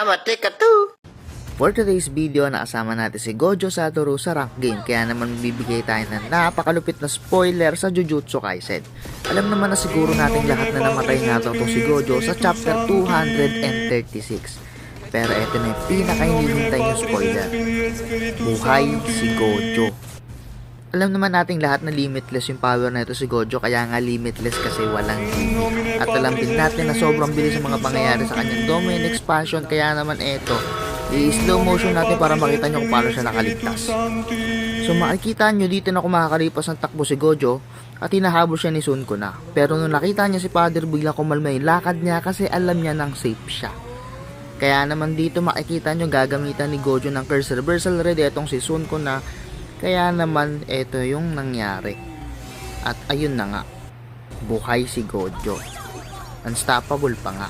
Mateka to! For today's video, nakasama natin si Gojo Satoru sa rank game, kaya naman bibigay tayo ng napakalupit na spoiler sa Jujutsu Kaisen. Alam naman na siguro nating lahat na namatay nato itong si Gojo sa chapter 236. Pero eto na yung pinaka-hinihintay yung spoiler. Buhay si Gojo. Alam naman nating lahat na limitless yung power na ito si Gojo, kaya nga limitless kasi walang limit. At alam din natin na sobrang bilis ang mga pangyayari sa kanyang domain expansion, kaya naman eto, i-slow motion natin para makita nyo kung paano siya nakaligtas. So makikita nyo dito na kung makakalipas ng takbo si Gojo at hinahabol siya ni Sun Kuna. Pero nung nakita niya si Father, biglang kumalma yung lakad niya kasi alam niya nang safe siya. Kaya naman dito makikita nyo gagamitan ni Gojo ng curse reversal red etong si Sun Kuna. Kaya naman eto yung nangyari. At ayun na nga, buhay si Gojo. Unstoppable pa nga.